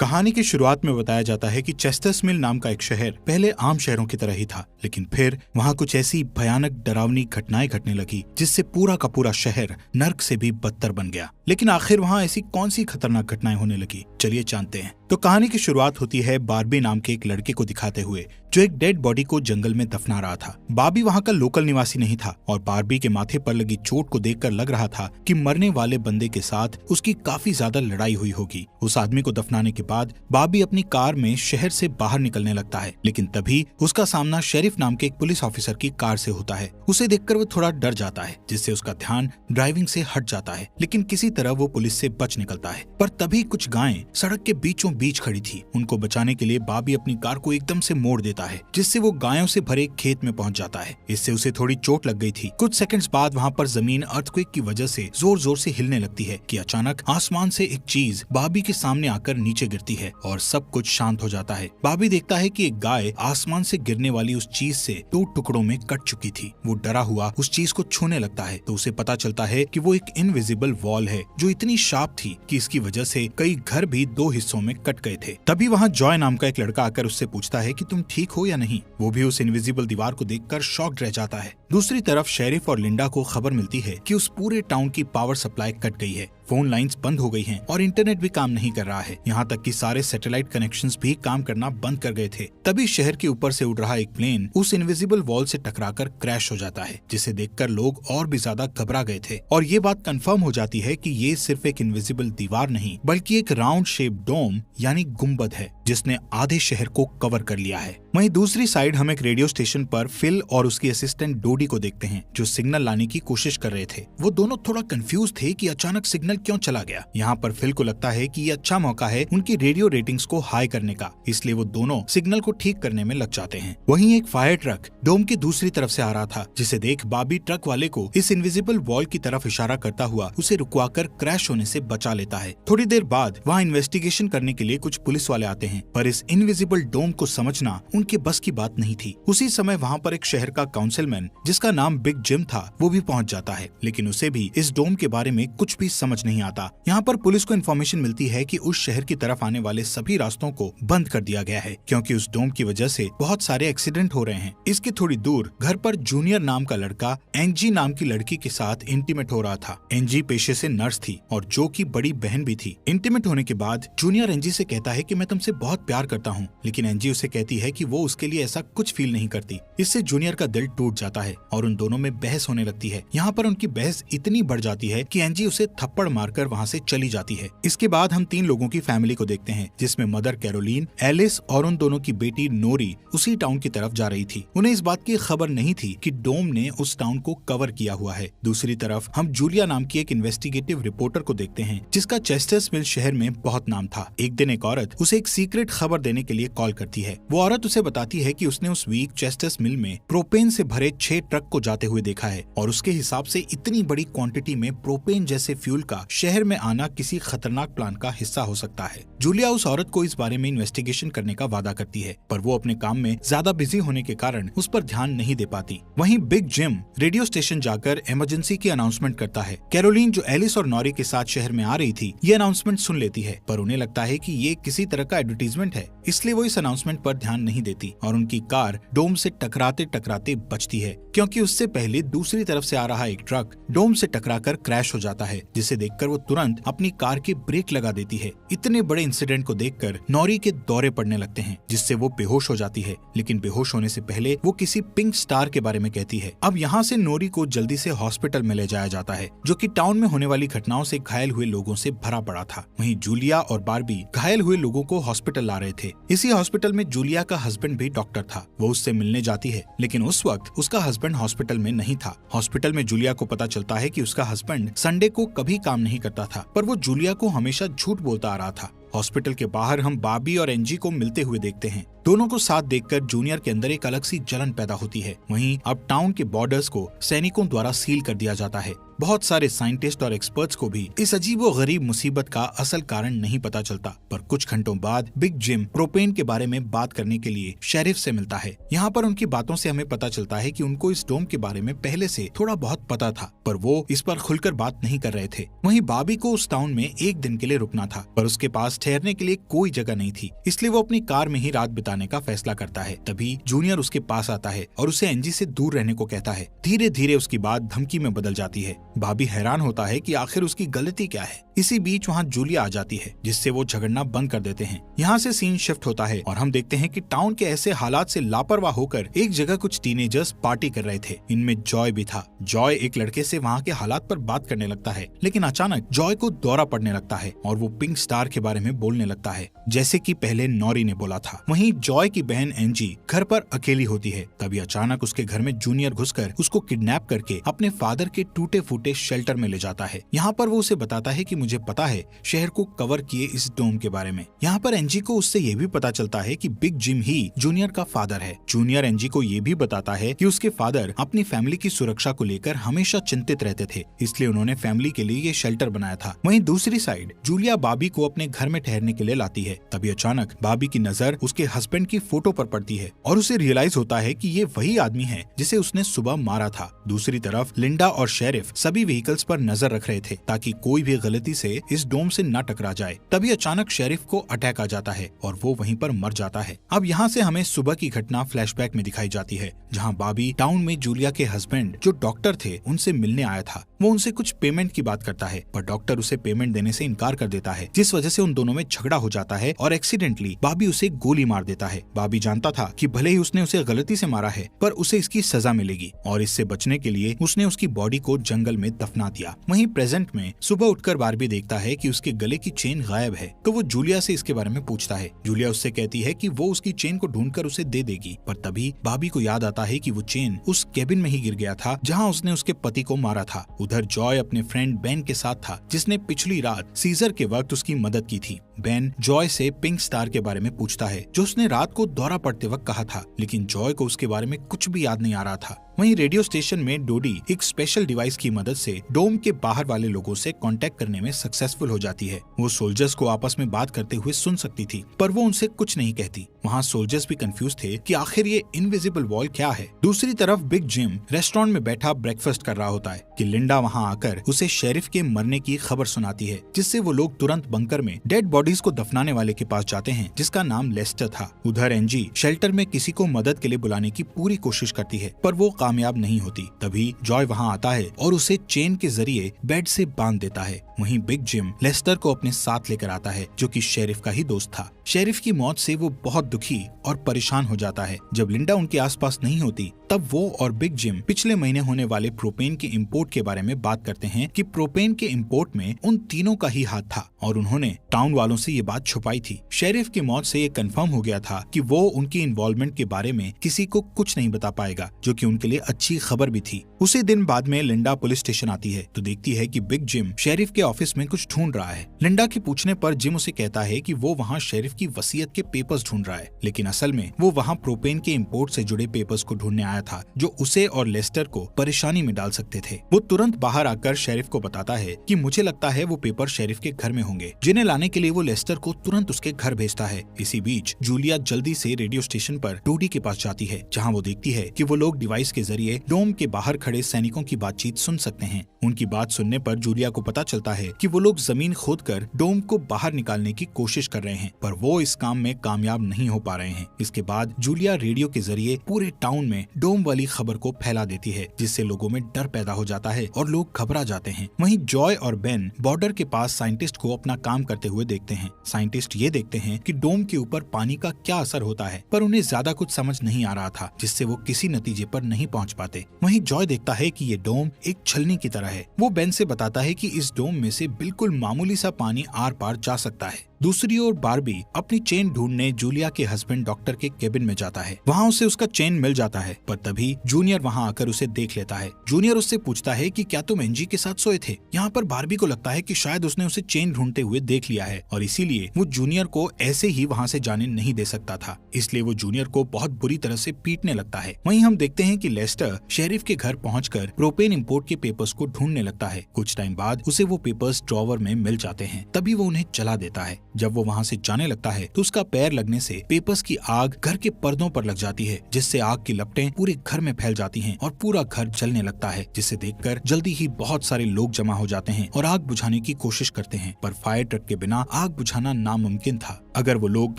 कहानी की शुरुआत में बताया जाता है कि चेस्टर्स मिल नाम का एक शहर पहले आम शहरों की तरह ही था, लेकिन फिर वहाँ कुछ ऐसी भयानक डरावनी घटनाएं घटने लगी जिससे पूरा का पूरा शहर नर्क से भी बदतर बन गया। लेकिन आखिर वहाँ ऐसी कौन सी खतरनाक घटनाएं होने लगी, चलिए जानते हैं। तो कहानी की शुरुआत होती है बार्बी नाम के एक लड़के को दिखाते हुए जो एक डेड बॉडी को जंगल में दफना रहा था। बार्बी वहाँ का लोकल निवासी नहीं था और बार्बी के माथे पर लगी चोट को देखकर लग रहा था कि मरने वाले बंदे के साथ उसकी काफी ज्यादा लड़ाई हुई होगी। उस आदमी को दफनाने के बाद बार्बी अपनी कार में शहर से बाहर निकलने लगता है, लेकिन तभी उसका सामना शेरिफ नाम के एक पुलिस ऑफिसर की कार से होता है। उसे देखकर वो थोड़ा डर जाता है, जिससे उसका ध्यान ड्राइविंग से हट जाता है, लेकिन किसी तरह वो पुलिस से बच निकलता है। पर तभी कुछ गायें सड़क के बीचों बीच खड़ी थी। उनको बचाने के लिए बार्बी अपनी कार को एकदम से मोड़ देता है, जिससे वो गायों से भरे खेत में पहुंच जाता है। इससे उसे थोड़ी चोट लग गई थी। कुछ सेकंड्स बाद वहाँ पर जमीन अर्थक्वेक की वजह से जोर जोर से हिलने लगती है कि अचानक आसमान से एक चीज बार्बी के सामने आकर नीचे गिरती है और सब कुछ शांत हो जाता है। बार्बी देखता है कि एक गाय आसमान से गिरने वाली उस चीज से 2 टुकड़ों में कट चुकी थी। वो डरा हुआ उस चीज को छूने लगता है तो उसे पता चलता है कि वो एक इनविजिबल वॉल है जो इतनी शार्प थी कि इसकी वजह से कई घर भी 2 हिस्सों में कट गए थे। तभी वहाँ जॉय नाम का एक लड़का आकर उससे पूछता है कि तुम ठीक हो या नहीं। वो भी उस इनविजिबल दीवार को देखकर शॉक्ड रह जाता है। दूसरी तरफ शेरिफ और लिंडा को खबर मिलती है कि उस पूरे टाउन की पावर सप्लाई कट गई है, फोन लाइंस बंद हो गई हैं और इंटरनेट भी काम नहीं कर रहा है। यहाँ तक कि सारे सैटेलाइट कनेक्शंस भी काम करना बंद कर गए थे। तभी शहर के ऊपर से उड़ रहा एक प्लेन उस इनविजिबल वॉल से टकराकर क्रैश हो जाता है, जिसे देखकर लोग और भी ज्यादा घबरा गए थे और ये बात कंफर्म हो जाती है कि ये सिर्फ एक इनविजिबल दीवार नहीं बल्कि एक राउंड शेप डोम यानी गुम्बद है जिसने आधे शहर को कवर कर लिया है। वहीं दूसरी साइड हम एक रेडियो स्टेशन पर फिल और उसकी असिस्टेंट डोडी को देखते हैं जो सिग्नल लाने की कोशिश कर रहे थे। वो दोनों थोड़ा कंफ्यूज थे कि अचानक सिग्नल क्यों चला गया। यहाँ पर फिल को लगता है कि ये अच्छा मौका है उनकी रेडियो रेटिंग्स को हाई करने का, इसलिए वो दोनों सिग्नल को ठीक करने में लग जाते हैं। वहीं एक फायर ट्रक डोम की दूसरी तरफ से आ रहा था, जिसे देख बार्बी ट्रक वाले को इस इनविजिबल वॉल की तरफ इशारा करता हुआ उसे रुकवाकर क्रैश होने से बचा लेता है। थोड़ी देर बाद वहाँ इन्वेस्टिगेशन करने के लिए कुछ पुलिस वाले आते हैं, पर इस इनविजिबल डोम को समझना उनके बस की बात नहीं थी। उसी समय वहाँ पर एक शहर का काउंसिलमैन जिसका नाम बिग जिम था वो भी पहुँच जाता है, लेकिन उसे भी इस डोम के बारे में कुछ भी समझ नहीं आता। यहाँ पर पुलिस को इन्फॉर्मेशन मिलती है कि उस शहर की तरफ आने वाले सभी रास्तों को बंद कर दिया गया है क्योंकि उस डोम की वजह से बहुत सारे एक्सीडेंट हो रहे हैं। इसके थोड़ी दूर घर पर जूनियर नाम का लड़का एंजी नाम की लड़की के साथ इंटीमेट हो रहा था। एंजी पेशे से नर्स थी और जो की बड़ी बहन भी थी। इंटीमेट होने के बाद जूनियर एंजी से कहता है कि मैं तुमसे बहुत प्यार करता हूँ, लेकिन एंजी उसे कहती है कि वो उसके लिए ऐसा कुछ फील नहीं करती। इससे जूनियर का दिल टूट जाता है और उन दोनों में बहस होने लगती है। यहाँ पर उनकी बहस इतनी बढ़ जाती है कि एंजी उसे थप्पड़ मारकर वहाँ से चली जाती है। इसके बाद हम 3 लोगों की फैमिली को देखते हैं, जिसमें मदर कैरोलीन, एलिस और उन दोनों की बेटी नोरी उसी टाउन की तरफ जा रही थी। उन्हें इस बात की खबर नहीं थी कि डोम ने उस टाउन को कवर किया हुआ है। दूसरी तरफ हम जूलिया नाम की एक इन्वेस्टिगेटिव रिपोर्टर को देखते हैं जिसका चेस्टर्स मिल शहर में बहुत नाम था। एक दिन एक औरत उसे एक सीक्रेट खबर देने के लिए कॉल करती है। वो औरत उसे बताती है कि उसने उस वीक चेस्टर्स मिल में प्रोपेन से भरे 6 ट्रक को जाते हुए देखा है और उसके हिसाब से इतनी बड़ी क्वांटिटी में प्रोपेन जैसे फ्यूल का शहर में आना किसी खतरनाक प्लान का हिस्सा हो सकता है। जूलिया उस औरत को इस बारे में इन्वेस्टिगेशन करने का वादा करती है, पर वो अपने काम में ज्यादा बिजी होने के कारण उस पर ध्यान नहीं दे पाती। वहीं बिग जिम रेडियो स्टेशन जाकर इमरजेंसी की अनाउंसमेंट करता है। कैरोलीन जो एलिस और नॉरी के साथ शहर में आ रही थी ये अनाउंसमेंट सुन लेती है, पर उन्हें लगता है कि ये किसी तरह का एडवर्टीजमेंट है, इसलिए वो इस अनाउंसमेंट पर ध्यान नहीं देती और उनकी कार डोम से टकराते टकराते बचती है क्योंकि उससे पहले दूसरी तरफ से आ रहा एक ट्रक डोम से टकराकर क्रैश हो जाता है, जिसे देखकर वो तुरंत अपनी कार की ब्रेक लगा देती है। इतने बड़े इंसिडेंट को देखकर नॉरी के दौरे पड़ने लगते हैं, जिससे वो बेहोश हो जाती है, लेकिन बेहोश होने से पहले वो किसी पिंक स्टार के बारे में कहती है। अब यहाँ से नॉरी को जल्दी से हॉस्पिटल में ले जाया जाता है, जो कि टाउन में होने वाली घटनाओं से घायल हुए लोगों से भरा पड़ा था। वहीं जूलिया और बार्बी घायल हुए लोगों को हॉस्पिटल ला रहे थे। इसी हॉस्पिटल में जूलिया का हस्बैंड भी डॉक्टर था। वो उससे मिलने जाती है, लेकिन उस वक्त उसका हस्बैंड हॉस्पिटल में नहीं था। हॉस्पिटल में जूलिया को पता चलता है कि उसका हस्बैंड संडे को कभी काम नहीं करता था, पर वो जूलिया को हमेशा झूठ बोलता आ रहा था। हॉस्पिटल के बाहर हम बार्बी और एंजी को मिलते हुए देखते हैं। दोनों को साथ देखकर जूनियर के अंदर एक अलग सी जलन पैदा होती है। वहीं अब टाउन के बॉर्डर्स को सैनिकों द्वारा सील कर दिया जाता है। बहुत सारे साइंटिस्ट और एक्सपर्ट्स को भी इस अजीबोगरीब मुसीबत का असल कारण नहीं पता चलता। पर कुछ घंटों बाद बिग जिम प्रोपेन के बारे में बात करने के लिए शेरिफ से मिलता है। यहाँ पर उनकी बातों से हमें पता चलता है कि उनको इस डोम के बारे में पहले से थोड़ा बहुत पता था, पर वो इस पर खुलकर बात नहीं कर रहे थे। वहीं बॉबी को उस टाउन में एक दिन के लिए रुकना था, पर उसके पास ठहरने के लिए कोई जगह नहीं थी, इसलिए वो अपनी कार में ही रात बिताने का फैसला करता है। तभी जूनियर उसके पास आता है और उसे एंजी से दूर रहने को कहता है। धीरे धीरे उसकी बात धमकी में बदल जाती है। बॉबी हैरान होता है कि आखिर उसकी गलती क्या है। इसी बीच वहाँ जूलिया आ जाती है, जिससे वो झगड़ना बंद कर देते हैं। यहाँ से सीन शिफ्ट होता है और हम देखते हैं कि टाउन के ऐसे हालात से लापरवाह होकर एक जगह कुछ टीनेजर्स पार्टी कर रहे थे। इनमें जॉय भी था। जॉय एक लड़के से वहाँ के हालात पर बात करने लगता है, लेकिन अचानक जॉय को दौरा पड़ने लगता है और वो पिंक स्टार के बारे में बोलने लगता है, जैसे कि पहले नॉरी ने बोला था। वहीं जॉय की बहन एंजी घर पर अकेली होती है। तभी अचानक उसके घर में जूनियर घुसकर उसको किडनैप करके अपने फादर के टूटे फूटे शेल्टर में ले जाता है। यहाँ पर वो उसे बताता है कि मुझे पता है शहर को कवर किए इस डोम के बारे में। यहाँ पर एंजी को उससे ये भी पता चलता है कि बिग जिम ही जूनियर का फादर है। जूनियर एंजी को ये भी बताता है कि उसके फादर अपनी फैमिली की सुरक्षा को लेकर हमेशा चिंतित रहते थे, इसलिए उन्होंने फैमिली के लिए ये शेल्टर बनाया था। वहीं दूसरी साइड जूलिया बॉबी को अपने घर में ठहरने के लिए लाती है। तभी अचानक बॉबी की नजर उसके हस्बैंड की फोटो पर पड़ती है और उसे रियलाइज होता है कि ये वही आदमी है जिसे उसने सुबह मारा था। दूसरी तरफ लिंडा और शेरिफ सभी व्हीकल्स पर नजर रख रहे थे ताकि कोई भी गलती से इस डोम से न टकरा जाए। तभी अचानक शेरिफ को अटैक आ जाता है और वो वहीं पर मर जाता है। अब यहाँ से हमें सुबह की घटना फ्लैशबैक में दिखाई जाती है, जहाँ बॉबी टाउन में जूलिया के हस्बैंड जो डॉक्टर थे उनसे मिलने आया था। वो उनसे कुछ पेमेंट की बात करता है, पर डॉक्टर उसे पेमेंट देने से इनकार कर देता है, जिस वजह से उन दोनों में झगड़ा हो जाता है और एक्सीडेंटली बॉबी उसे गोली मार देता है। बॉबी जानता था कि भले ही उसने उसे गलती से मारा है, पर उसे इसकी सजा मिलेगी और इससे बचने के लिए उसने उसकी बॉडी को जंगल में दफना दिया। वहीं प्रेजेंट में सुबह उठकर बार्बी देखता है कि उसके गले की चेन गायब है, तो वो जूलिया से इसके बारे में पूछता है। जूलिया उससे कहती है कि वो उसकी चेन को ढूंढकर उसे दे देगी, पर तभी बॉबी को याद आता है कि वो चेन उस केबिन में ही गिर गया था जहाँ उसने उसके पति को मारा था। उधर जॉय अपने फ्रेंड बेन के साथ था, जिसने पिछली रात सीजर के वक्त उसकी मदद की थी। बेन जॉय से पिंक स्टार के बारे में पूछता है, जो उसने रात को दौरा पड़ते वक्त कहा था, लेकिन जॉय को उसके बारे में कुछ भी याद नहीं आ रहा था। वहीं रेडियो स्टेशन में डोडी एक स्पेशल डिवाइस की मदद से डोम के बाहर वाले लोगों से कांटेक्ट करने में सक्सेसफुल हो जाती है। वो सोल्जर्स को आपस में बात करते हुए सुन सकती थी, पर वो उनसे कुछ नहीं कहती। वहाँ सोल्जर्स भी कंफ्यूज थे कि आखिर ये इनविजिबल वॉल क्या है। दूसरी तरफ बिग जिम रेस्टोरेंट में बैठा ब्रेकफास्ट कर रहा होता है कि लिंडा वहाँ आकर उसे शेरिफ के मरने की खबर सुनाती है, जिससे वो लोग तुरंत बंकर में डेड बॉडीज को दफनाने वाले के पास जाते हैं, जिसका नाम लेस्टर था। उधर एंजी शेल्टर में किसी को मदद के लिए बुलाने की पूरी कोशिश करती है, पर वो कामयाब नहीं होती। तभी जॉय वहाँ आता है और उसे चेन के जरिए बेड से बांध देता है। वहीं बिग जिम लेस्टर को अपने साथ लेकर आता है, जो कि शेरिफ का ही दोस्त था। शेरिफ की मौत से वो बहुत दुखी और परेशान हो जाता है। जब लिंडा उनके आसपास नहीं होती, तब वो और बिग जिम पिछले महीने होने वाले प्रोपेन के इंपोर्ट के बारे में बात करते हैं कि प्रोपेन के इंपोर्ट में उन तीनों का ही हाथ था और उन्होंने टाउन वालों से ये बात छुपाई थी। शेरिफ की मौत से ये कंफर्म हो गया था कि वो उनकी इन्वॉल्वमेंट के बारे में किसी को कुछ नहीं बता पाएगा, जो कि उनके लिए अच्छी खबर भी थी। उसी दिन बाद में लिंडा पुलिस स्टेशन आती है तो देखती है कि बिग जिम शेरिफ के ऑफिस में कुछ ढूंढ रहा है। लिंडा के पूछने पर जिम उसे कहता है कि वो वहाँ शेरिफ की वसीयत के पेपर्स ढूंढ रहा है, लेकिन असल में वो वहाँ प्रोपेन के इंपोर्ट से जुड़े पेपर्स को ढूंढने आया था, जो उसे और लेस्टर को परेशानी में डाल सकते थे। वो तुरंत बाहर आकर शेरिफ को बताता है कि मुझे लगता है वो पेपर शेरिफ के घर में होंगे, जिन्हें लाने के लिए वो लेस्टर को तुरंत उसके घर भेजता है। इसी बीच जूलिया जल्दी से रेडियो स्टेशन पर डोडी के पास जाती है, जहाँ वो देखती है कि वो लोग डिवाइस के जरिए डोम के बाहर खड़े सैनिकों की बातचीत सुन सकते हैं। उनकी बात सुनने पर जूलिया को पता चलता है कि वो लोग जमीन खोदकर डोम को बाहर निकालने की कोशिश कर रहे हैं, पर वो इस काम में कामयाब नहीं हो पा रहे हैं। इसके बाद जूलिया रेडियो के जरिए पूरे टाउन में डोम वाली खबर को फैला देती है, जिससे लोगों में डर पैदा हो जाता है और लोग घबरा जाते हैं। वहीं जॉय और बेन बॉर्डर के पास साइंटिस्ट को अपना काम करते हुए देखते हैं। साइंटिस्ट ये देखते हैं कि डोम के ऊपर पानी का क्या असर होता है, पर उन्हें ज्यादा कुछ समझ नहीं आ रहा था, जिससे वो किसी नतीजे पर नहीं पहुंच पाते। वहीं जॉय देखता है कि ये डोम एक छलनी की तरह है। वो बेन से बताता है कि इस डोम में से बिल्कुल मामूली सा पानी आर पार जा सकता है। दूसरी ओर बार्बी अपनी चेन ढूंढने जूलिया के हस्बैंड डॉक्टर के केबिन में जाता है। वहाँ उसे उसका चेन मिल जाता है, पर तभी जूनियर वहाँ आकर उसे देख लेता है। जूनियर उससे पूछता है कि क्या तुम एंजी के साथ सोए थे। यहाँ पर बार्बी को लगता है कि शायद उसने उसे चेन ढूंढते हुए देख लिया है और इसीलिए वो जूनियर को ऐसे ही वहाँ से जाने नहीं दे सकता था, इसलिए वो जूनियर को बहुत बुरी तरह से पीटने लगता है। वहीं हम देखते हैं कि लेस्टर शेरिफ के घर पहुंचकर प्रोपेन इंपोर्ट के पेपर्स को ढूंढने लगता है। कुछ टाइम बाद उसे वो पेपर्स ड्रॉवर में मिल जाते हैं, तभी वो उन्हें जला देता है। जब वो वहाँ से जाने लगता है तो उसका पैर लगने से पेपर्स की आग घर के पर्दों पर लग जाती है, जिससे आग की लपटें पूरे घर में फैल जाती हैं और पूरा घर जलने लगता है, जिसे देखकर जल्दी ही बहुत सारे लोग जमा हो जाते हैं और आग बुझाने की कोशिश करते हैं, पर फायर ट्रक के बिना आग बुझाना नामुमकिन था। अगर वो लोग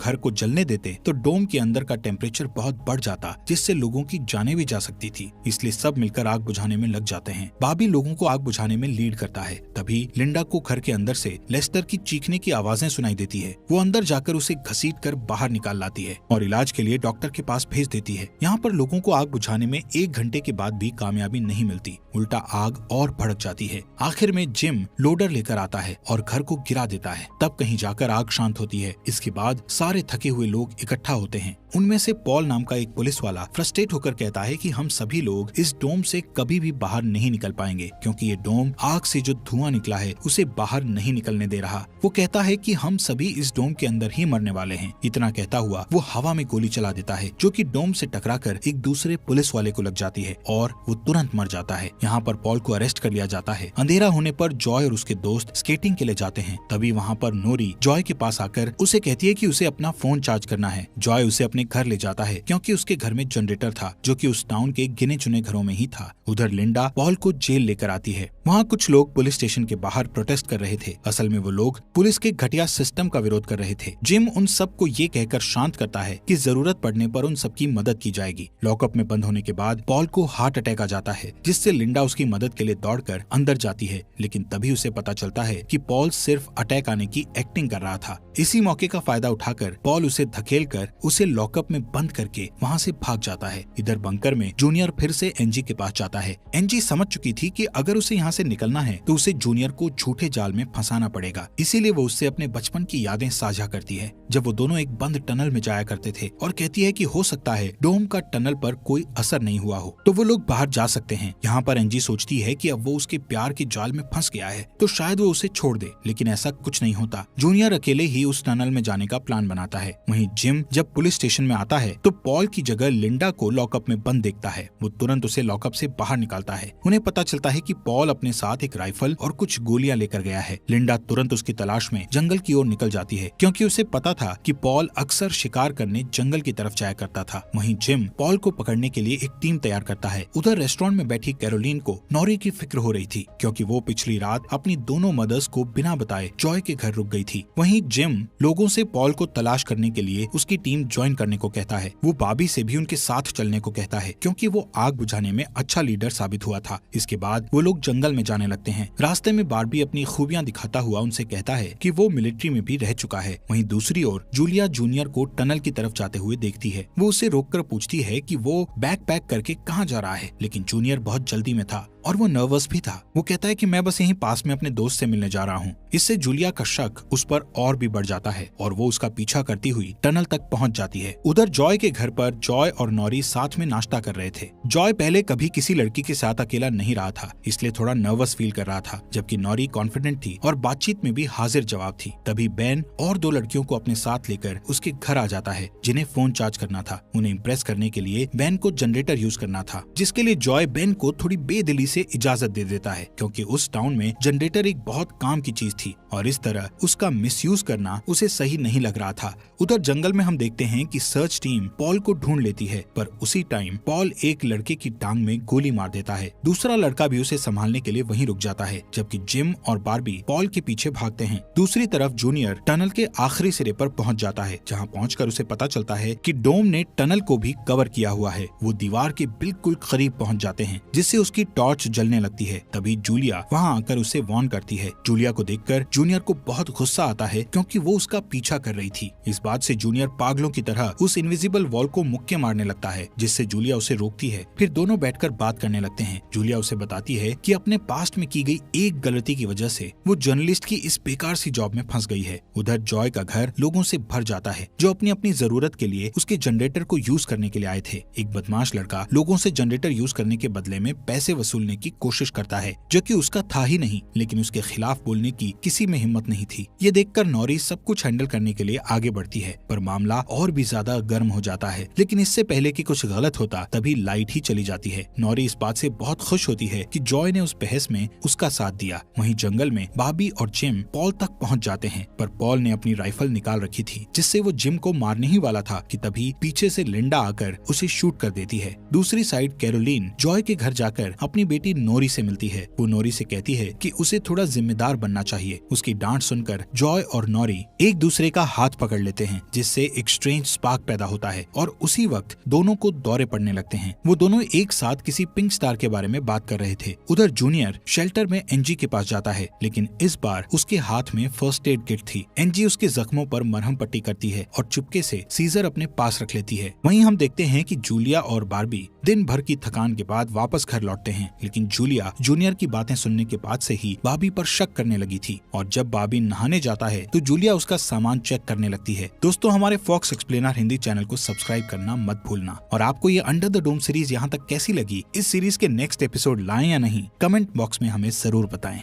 घर को जलने देते तो डोम के अंदर का टेम्परेचर बहुत बढ़ जाता, जिससे लोगों की जानें भी जा सकती थी, इसलिए सब मिलकर आग बुझाने में लग जाते हैं। बाबी लोगों को आग बुझाने में लीड करता है। तभी लिंडा को घर के अंदर से लेस्टर की चीखने की आवाजें सुनाई देती है। वो अंदर जाकर उसे घसीट कर बाहर निकाल लाती है और इलाज के लिए डॉक्टर के पास भेज देती है। यहाँ पर लोगों को आग बुझाने में 1 घंटे के बाद भी कामयाबी नहीं मिलती, उल्टा आग और भड़क जाती है। आखिर में जिम लोडर लेकर आता है और घर को गिरा देता है। तब कहीं जाकर आग शांत होती है। इसके बाद सारे थके हुए लोग इकट्ठा होते हैं। उनमें से पॉल नाम का एक पुलिस वाला फ्रस्ट्रेट होकर कहता है कि हम सभी लोग इस डोम से कभी भी बाहर नहीं निकल पाएंगे, क्योंकि ये डोम आग से जो धुआं निकला है उसे बाहर नहीं निकलने दे रहा। वो कहता है कि हम सभी इस डोम के अंदर ही मरने वाले हैं। इतना कहता हुआ वो हवा में गोली चला देता है, जो कि डोम से टकराकर एक दूसरे पुलिस वाले को लग जाती है और वो तुरंत मर जाता है। यहाँ पर पॉल को अरेस्ट कर लिया जाता है। अंधेरा होने पर जॉय और उसके दोस्त स्केटिंग के लिए जाते हैं। तभी वहाँ पर नोरी जॉय के पास आकर उसे कहती है कि उसे अपना फोन चार्ज करना है। जॉय उसे अपने घर ले जाता है, क्योंकि उसके घर में जनरेटर था, जो कि उस टाउन के गिने चुने घरों में ही था। उधर लिंडा पॉल को जेल लेकर आती है। वहाँ कुछ लोग पुलिस स्टेशन के बाहर प्रोटेस्ट कर रहे थे। असल में वो लोग पुलिस के घटिया सिस्टम का विरोध कर रहे थे। जिम उन सबको ये कहकर शांत करता है कि जरूरत पड़ने पर उन सबकी मदद की जाएगी। लॉकअप में बंद होने के बाद पॉल को हार्ट अटैक आ जाता है, जिससे लिंडा उसकी मदद के लिए दौड़कर अंदर जाती है, लेकिन तभी उसे पता चलता है कि पॉल सिर्फ अटैक आने की एक्टिंग कर रहा था। इसी मौके का फायदा उठाकर पॉल उसे धकेलकर उसे लॉकअप में बंद करके वहाँ से भाग जाता है। इधर बंकर में जूनियर फिर से एनजी के पास जाता है। एनजी समझ चुकी थी कि अगर उसे यहाँ से निकलना है तो उसे जूनियर को झूठे जाल में फंसाना पड़ेगा, इसीलिए वो उससे अपने बचपन की यादें साझा करती है, जब वो दोनों एक बंद टनल में जाया करते थे, और कहती है कि हो सकता है डोम का टनल पर कोई असर नहीं हुआ हो तो वो लोग बाहर जा सकते हैं। यहाँ पर एनजी सोचती है कि अब वो उसके प्यार के जाल में फंस गया है तो शायद वो उसे छोड़ दे, लेकिन ऐसा कुछ नहीं होता। जूनियर अकेले ही उस टनल में जाने का प्लान बनाता है। वहीं जिम जब पुलिस स्टेशन में आता है तो पॉल की जगह लिंडा को लॉकअप में बंद देखता है। वो तुरंत उसे लॉकअप से बाहर निकालता है। उन्हें पता चलता है कि पॉल अपने साथ एक राइफल और कुछ गोलियां लेकर गया है। लिंडा तुरंत उसकी तलाश में जंगल की ओर निकल जाती है, क्योंकि उसे पता था कि पॉल अक्सर शिकार करने जंगल की तरफ जाया करता था। वहीं जिम पॉल को पकड़ने के लिए एक टीम तैयार करता है। उधर रेस्टोरेंट में बैठी कैरोलीन को नॉरी की फिक्र हो रही थी, क्योंकि वो पिछली रात अपनी दोनों मदर्स को बिना बताए जॉय के घर रुक गई थी। वहीं जिम लोगों से पॉल को तलाश करने के लिए उसकी टीम ज्वाइन करने को कहता है। वो बाबी से भी उनके साथ चलने को कहता है, क्योंकि वो आग बुझाने में अच्छा लीडर साबित हुआ था। इसके बाद वो लोग जंगल में जाने लगते हैं। रास्ते में बार्बी अपनी खूबियां दिखाता हुआ उनसे कहता है कि वो मिलिट्री में भी रह चुका है। वहीं दूसरी ओर जूलिया जूनियर को टनल की तरफ जाते हुए देखती है। वो उसे रोककर पूछती है कि वो बैग पैक करके कहाँ जा रहा है, लेकिन जूनियर बहुत जल्दी में था और वो नर्वस भी था। वो कहता है कि मैं बस यहीं पास में अपने दोस्त से मिलने जा रहा हूँ। इससे जूलिया का शक उस पर और भी बढ़ जाता है और वो उसका पीछा करती हुई टनल तक पहुँच जाती है। उधर जॉय के घर पर जॉय और नॉरी साथ में नाश्ता कर रहे थे। जॉय पहले कभी किसी लड़की के साथ अकेला नहीं रहा था, इसलिए थोड़ा नर्वस फील कर रहा था, जबकि नॉरी कॉन्फिडेंट थी और बातचीत में भी हाजिर जवाब थी। तभी बेन और 2 लड़कियों को अपने साथ लेकर उसके घर आ जाता है, जिन्हें फोन चार्ज करना था। उन्हें इम्प्रेस करने के लिए बेन को जनरेटर यूज करना था, जिसके लिए जॉय बेन को थोड़ी बेदिली से इजाजत दे देता है, क्योंकि उस टाउन में जनरेटर एक बहुत काम की चीज थी और इस तरह उसका मिसयूज करना उसे सही नहीं लग रहा था। उधर जंगल में हम देखते हैं कि सर्च टीम पॉल को ढूंढ लेती है, पर उसी टाइम पॉल एक लड़के की टांग में गोली मार देता है। दूसरा लड़का भी उसे संभालने के लिए वहीं रुक जाता है, जबकि जिम और बार्बी पॉल के पीछे भागते हैं। दूसरी तरफ जूनियर टनल के आखिरी सिरे पर पहुंच जाता है, जहां पहुंचकर उसे पता चलता है कि डोम ने टनल को भी कवर किया हुआ है। वो दीवार के बिल्कुल करीब पहुंच जाते हैं, जिससे उसकी टॉर्च टॉर्च जलने लगती है। तभी जूलिया वहाँ आकर उसे वार्न करती है। जूलिया को देखकर जूनियर को बहुत गुस्सा आता है क्योंकि वो उसका पीछा कर रही थी। इस बात से जूनियर पागलों की तरह उस इनविजिबल वॉल को मुक्के मारने लगता है, जिससे जूलिया उसे रोकती है। फिर दोनों बैठकर बात करने लगते हैं। जूलिया उसे बताती है कि अपने पास्ट में की गई एक गलती की वजह से वो जर्नलिस्ट की इस बेकार सी जॉब में फंस गई है। उधर जॉय का घर लोगों से भर जाता है जो अपनी अपनी जरूरत के लिए उसके जनरेटर को यूज करने के लिए आए थे। एक बदमाश लड़का लोगों से जनरेटर यूज करने के बदले में पैसे वसूलने की कोशिश करता है, जो कि उसका था ही नहीं, लेकिन उसके खिलाफ बोलने की किसी में हिम्मत नहीं थी। ये देखकर नॉरी सब कुछ हैंडल करने के लिए आगे बढ़ती है, पर मामला और भी ज्यादा गर्म हो जाता है। लेकिन इससे पहले कि कुछ गलत होता तभी लाइट ही चली जाती है। नॉरी इस बात से बहुत खुश होती है कि जॉय ने उस बहस में उसका साथ दिया। वहीं जंगल में बॉबी और जिम पॉल तक पहुंच जाते हैं, पर पॉल ने अपनी राइफल निकाल रखी थी, जिससे वो जिम को मारने ही वाला था कि तभी पीछे से लिंडा आकर उसे शूट कर देती है। दूसरी साइड कैरोलीन जॉय के घर जाकर अपनी बेटी नोरी से मिलती है। वो नोरी से कहती है कि उसे थोड़ा जिम्मेदार बनना चाहिए। उसकी डांट सुनकर जॉय और नोरी एक दूसरे का हाथ पकड़ लेते हैं, जिससे एक स्ट्रेंज स्पार्क पैदा होता है और उसी वक्त दोनों को दौरे पड़ने लगते हैं। वो दोनों एक साथ किसी पिंक स्टार के बारे में बात कर रहे थे। उधर जूनियर शेल्टर में एनजी के पास जाता है, लेकिन इस बार उसके हाथ में फर्स्ट एड किट थी। एनजी उसके जख्मों पर मरहम पट्टी करती है और चुपके से सीजर अपने पास रख लेती है। वहीं हम देखते हैं कि जूलिया और बार्बी दिन भर की थकान के बाद वापस घर लौटते हैं, लेकिन जूलिया जूनियर की बातें सुनने के बाद से ही बार्बी पर शक करने लगी थी और जब बार्बी नहाने जाता है तो जूलिया उसका सामान चेक करने लगती है। दोस्तों, हमारे फॉक्स एक्सप्लेनर हिंदी चैनल को सब्सक्राइब करना मत भूलना। और आपको ये अंडर द डोम सीरीज यहाँ तक कैसी लगी, इस सीरीज के नेक्स्ट एपिसोड लाएं या नहीं, कमेंट बॉक्स में हमें जरूर बताएं।